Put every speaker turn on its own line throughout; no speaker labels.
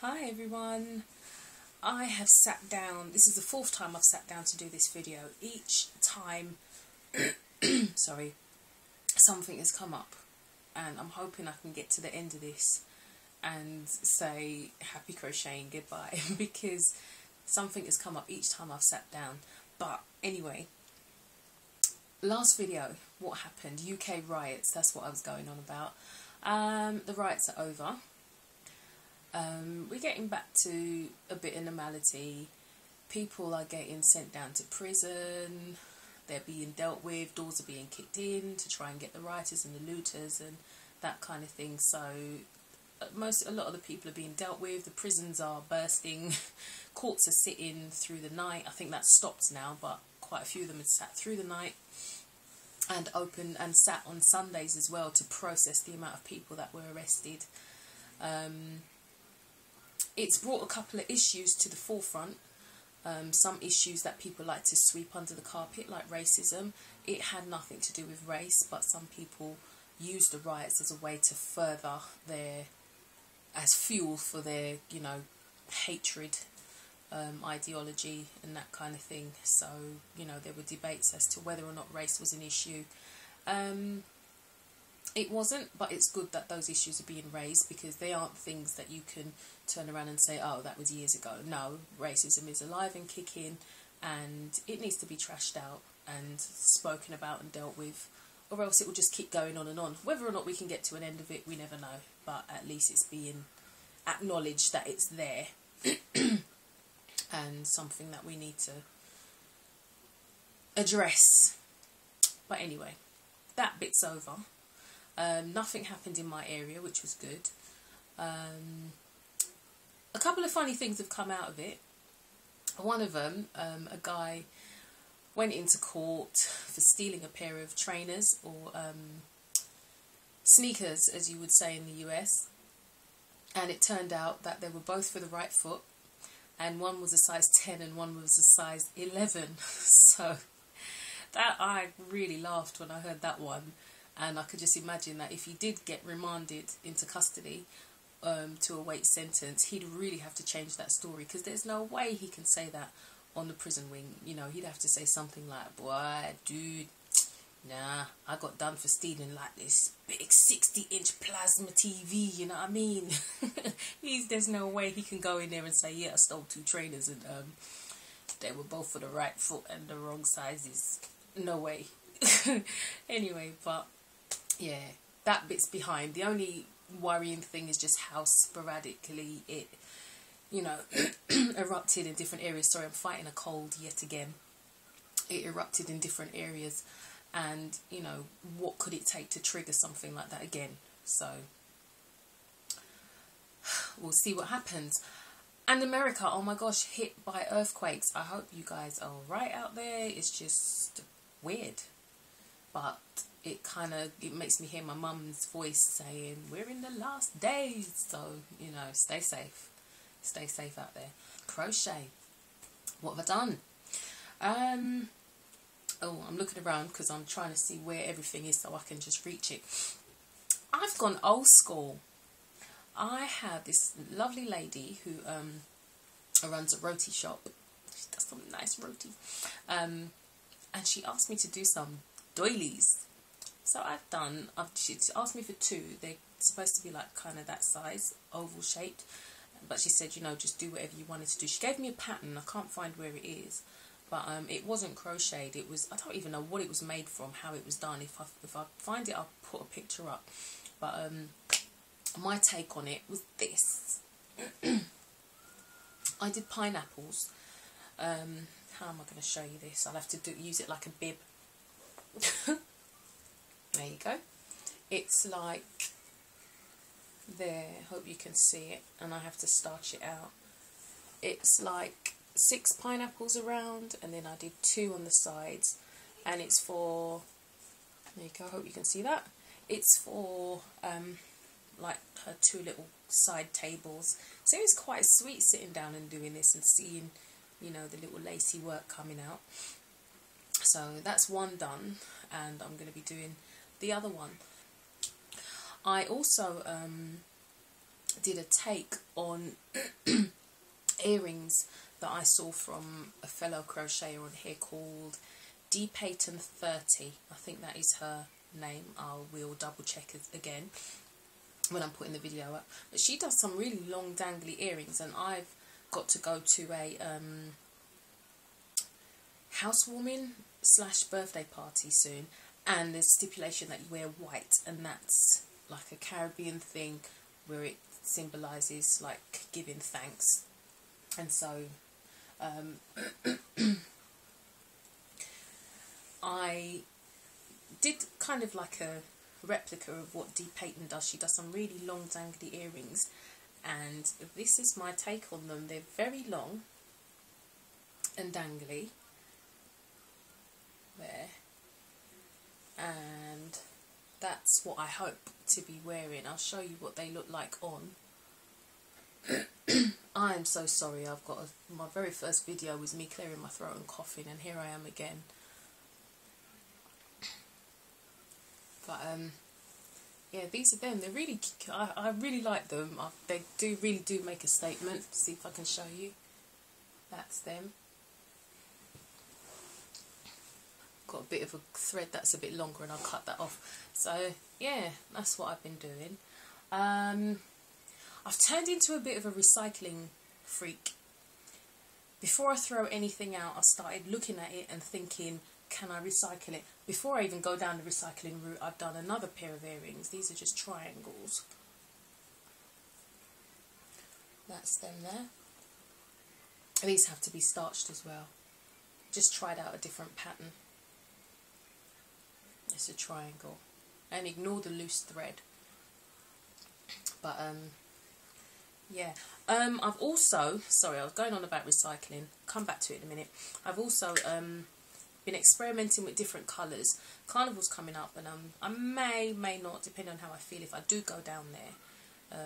Hi everyone, I have sat down, this is the fourth time I've sat down to do this video. Each time, sorry, something has come up and I'm hoping I can get to the end of this and say happy crocheting goodbye because something has come up each time I've sat down. But anyway, last video, what happened? UK riots, that's what I was going on about. The riots are over. We're getting back to a bit of normality. People are getting sent down to prison, they're being dealt with, doors are being kicked in to try and get the rioters and the looters and that kind of thing. So a lot of the people are being dealt with, the prisons are bursting, courts are sitting through the night. I think that's stopped now, but quite a few of them had sat through the night and open and sat on Sundays as well to process the amount of people that were arrested. It's brought a couple of issues to the forefront, some issues that people like to sweep under the carpet, like racism. It had nothing to do with race, but some people used the riots as a way to further as fuel for their, hatred, ideology and that kind of thing. So, there were debates as to whether or not race was an issue. It wasn't, but it's good that those issues are being raised because they aren't things that you can turn around and say, oh, that was years ago. No, racism is alive and kicking and it needs to be trashed out and spoken about and dealt with, or else it will just keep going on and on. Whether or not we can get to an end of it, we never know, but at least it's being acknowledged that it's there and something that we need to address. But anyway, that bit's over. Nothing happened in my area, which was good. A couple of funny things have come out of it. One of them, a guy went into court for stealing a pair of trainers, or sneakers, as you would say in the US. And it turned out that they were both for the right foot, and one was a size 10 and one was a size 11. So that, I really laughed when I heard that one. And I could just imagine that if he did get remanded into custody to await sentence, he'd really have to change that story, because there's no way he can say that on the prison wing. He'd have to say something like, boy, dude, nah, I got done for stealing like this big 60-inch plasma TV, you know what I mean? There's no way he can go in there and say, yeah, I stole 2 trainers and they were both for the right foot and the wrong sizes. No way. Anyway, but yeah, that bit's behind. The only worrying thing is just how sporadically it, erupted in different areas. Sorry, I'm fighting a cold yet again. It erupted in different areas, and, what could it take to trigger something like that again? So, we'll see what happens. And America, oh my gosh, hit by earthquakes. I hope you guys are alright out there. It's just weird. But it makes me hear my mum's voice saying, we're in the last days. So, stay safe. Stay safe out there. Crochet. What have I done? I'm looking around because I'm trying to see where everything is so I can just reach it. I've gone old school. I have this lovely lady who runs a roti shop. She does some nice roti. And she asked me to do some doilies. So she asked me for 2. They're supposed to be like kind of that size, oval shaped. But she said, just do whatever you wanted to do. She gave me a pattern. I can't find where it is. But it wasn't crocheted. It was, I don't even know what it was made from, how it was done. If I find it, I'll put a picture up. But my take on it was this. I did pineapples. How am I going to show you this? I'll have to use it like a bib. There you go. It's like there. Hope you can see it. And I have to starch it out. It's like 6 pineapples around, and then I did 2 on the sides, and it's for, there you go, hope you can see that. It's for like her 2 little side tables. So it was quite sweet sitting down and doing this and seeing, the little lacy work coming out. So that's one done, and I'm going to be doing the other one. I also did a take on earrings that I saw from a fellow crocheter on here called DPayton30. I think that is her name. I will double check it again when I'm putting the video up. But she does some really long dangly earrings, and I've got to go to a housewarming / birthday party soon, and there's stipulation that you wear white, and that's like a Caribbean thing where it symbolises like giving thanks. And so I did kind of like a replica of what Dee Payton does. She does some really long dangly earrings, and this is my take on them. They're very long and dangly there, and that's what I hope to be wearing. I'll show you what they look like on. I am so sorry. I've got my very first video was me clearing my throat and coughing, and here I am again. But yeah, these are them. They're really, I really like them. They really do make a statement. See if I can show you. That's them. Got a bit of a thread that's a bit longer, and I'll cut that off. So yeah, that's what I've been doing. I've turned into a bit of a recycling freak. Before I throw anything out, I started looking at it and thinking, can I recycle it? Before I even go down the recycling route, I've done another pair of earrings. These are just triangles. That's them there. These have to be starched as well. Just tried out a different pattern. It's a triangle. And ignore the loose thread. But yeah. I've also, sorry, I was going on about recycling. Come back to it in a minute. I've also been experimenting with different colours. Carnival's coming up, and I may not, depending on how I feel. If I do go down there,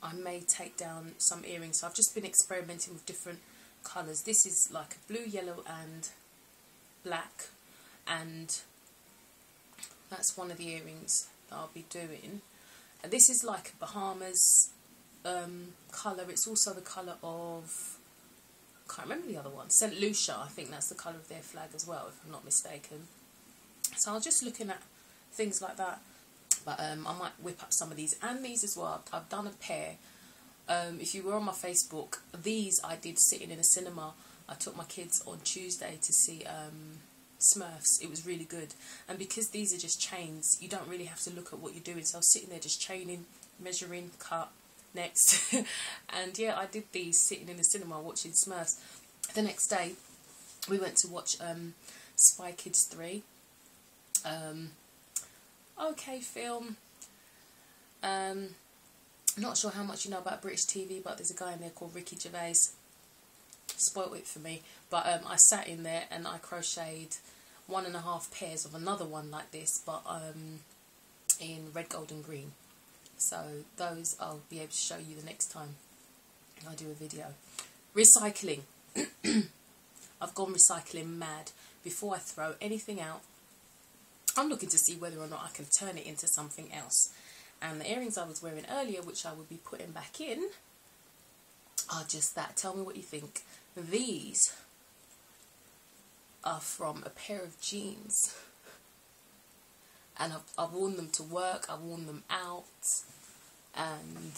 I may take down some earrings. So I've just been experimenting with different colours. This is like a blue, yellow and black, and that's one of the earrings that I'll be doing. And this is like a Bahamas colour. It's also the colour of, can't remember the other one, St. Lucia. I think that's the colour of their flag as well, if I'm not mistaken. So I was just looking at things like that. But I might whip up some of these and these as well. I've done a pair. If you were on my Facebook, these I did sitting in a cinema. I took my kids on Tuesday to see Smurfs. It was really good. And because these are just chains, you don't really have to look at what you're doing. So I was sitting there just chaining, measuring, cut, next. And yeah, I did these sitting in the cinema watching Smurfs. The next day, we went to watch Spy Kids 3. Okay film. Not sure how much you know about British TV, but there's a guy in there called Ricky Gervais. Spoilt it for me. But I sat in there and I crocheted 1.5 pairs of another one like this, but in red, gold and green. So those I'll be able to show you the next time I do a video. Recycling. I've gone recycling mad. Before I throw anything out, I'm looking to see whether or not I can turn it into something else. And the earrings I was wearing earlier, which I will be putting back in, are just that. Tell me what you think. These are from a pair of jeans. And I've worn them to work, I've worn them out. And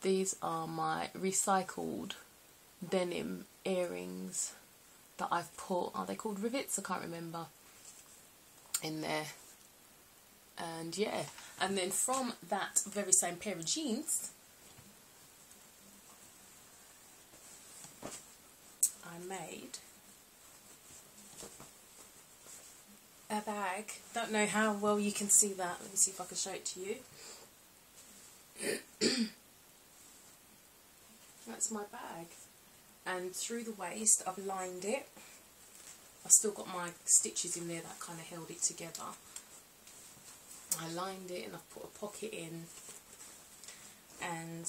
these are my recycled denim earrings that I've put, are they called rivets? I can't remember. In there. And yeah, and then from that very same pair of jeans, I made a bag. Don't know how well you can see that. Let me see if I can show it to you. That's my bag. And through the waist, I've lined it. I've still got my stitches in there that kind of held it together. I lined it and I've put a pocket in, and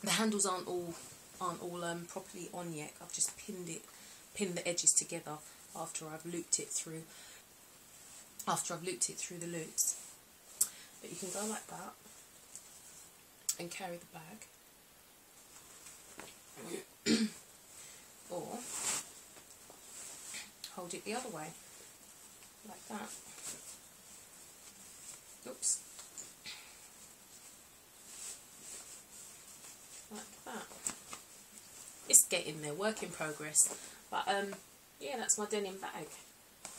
the handles aren't all properly on yet. I've just pinned the edges together after I've looped it through the loops. But you can go like that, and carry the bag, or hold it the other way, like that. Oops. Like that. It's getting there, work in progress. But yeah, that's my denim bag.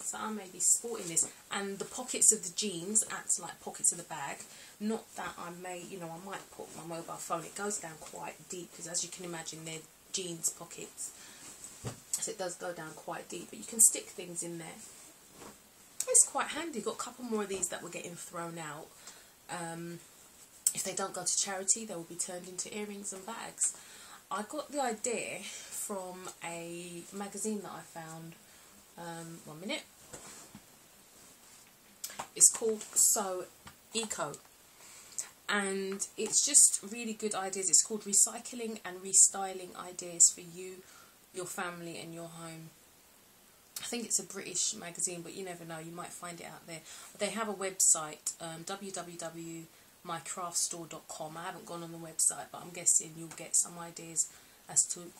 So I may be sporting this, and the pockets of the jeans act like pockets of the bag. Not that I may, you know, I might put my mobile phone. It goes down quite deep because, as you can imagine, they're jeans pockets, so it does go down quite deep. But you can stick things in there. It's quite handy. Got a couple more of these that were getting thrown out. If they don't go to charity, they will be turned into earrings and bags. I got the idea from a magazine that I found. 1 minute. It's called So Eco, and it's just really good ideas. It's called Recycling and Restyling Ideas for You, Your Family and Your Home. I think it's a British magazine, but you never know, you might find it out there. They have a website, www.mycraftstore.com. I haven't gone on the website, but I'm guessing you'll get some ideas as to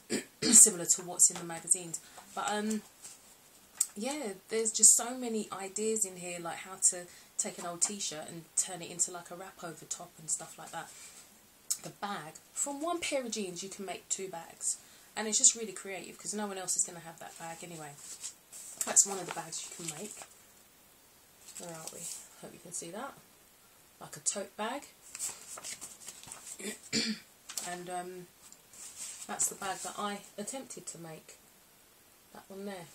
similar to what's in the magazines. But yeah, there's just so many ideas in here, like how to take an old t-shirt and turn it into like a wrap over top and stuff like that. The bag, from one pair of jeans you can make 2 bags, and it's just really creative because no one else is going to have that bag anyway. That's one of the bags you can make. Where are we? Hope you can see that. Like a tote bag. And that's the bag that I attempted to make. That one there.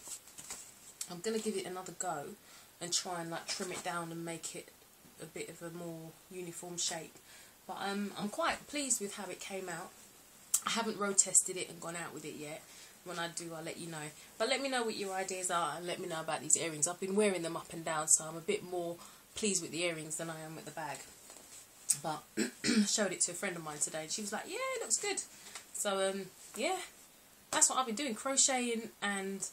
I'm going to give it another go and try and like trim it down and make it a bit of a more uniform shape. But I'm quite pleased with how it came out. I haven't road tested it and gone out with it yet. When I do, I'll let you know. But let me know what your ideas are and let me know about these earrings. I've been wearing them up and down, so I'm a bit more pleased with the earrings than I am with the bag. But I showed it to a friend of mine today and she was like, yeah, it looks good. So yeah, that's what I've been doing, crocheting and,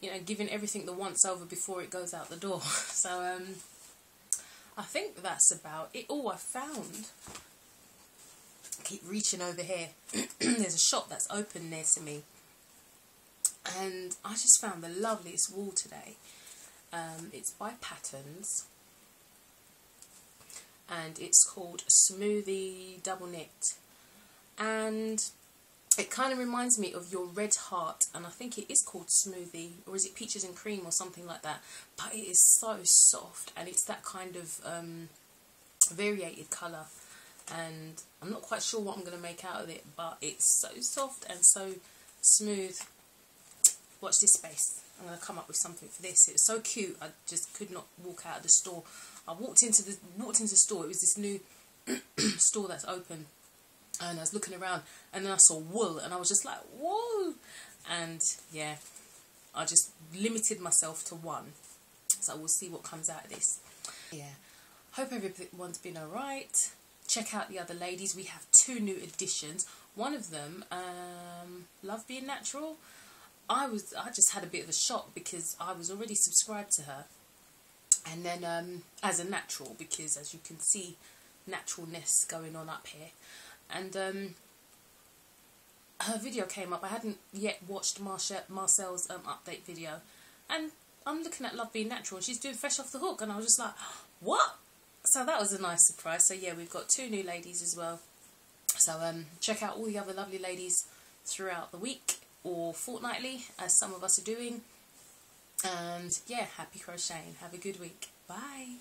you know, giving everything the once over before it goes out the door. So I think that's about it. Oh, I found, keep reaching over here, there's a shop that's open near to me, and I just found the loveliest wool today. It's by Patterns, and it's called Smoothie Double Knit, and it kind of reminds me of your Red Heart, and I think it is called Smoothie, or is it Peaches and Cream or something like that. But it is so soft, and it's that kind of variated colour, and I'm not quite sure what I'm going to make out of it, but it's so soft and so smooth. Watch this space. I'm going to come up with something for this. It was so cute, I just could not walk out of the store. I walked into the store. It was this new store that's open, and I was looking around, and then I saw wool, and I was just like, whoa! And yeah, I just limited myself to one. So we'll see what comes out of this. Yeah, hope everyone's been alright. Check out the other ladies. We have 2 new additions. One of them, Love Being Natural. I just had a bit of a shock because I was already subscribed to her, and then as a natural, because as you can see, naturalness going on up here. And her video came up. I hadn't yet watched Marcel's update video, and I'm looking at Love Being Natural, and she's doing Fresh Off the Hook, and I was just like, what? So that was a nice surprise. So yeah, we've got 2 new ladies as well. So check out all the other lovely ladies throughout the week or fortnightly, as some of us are doing. And yeah, happy crocheting. Have a good week. Bye.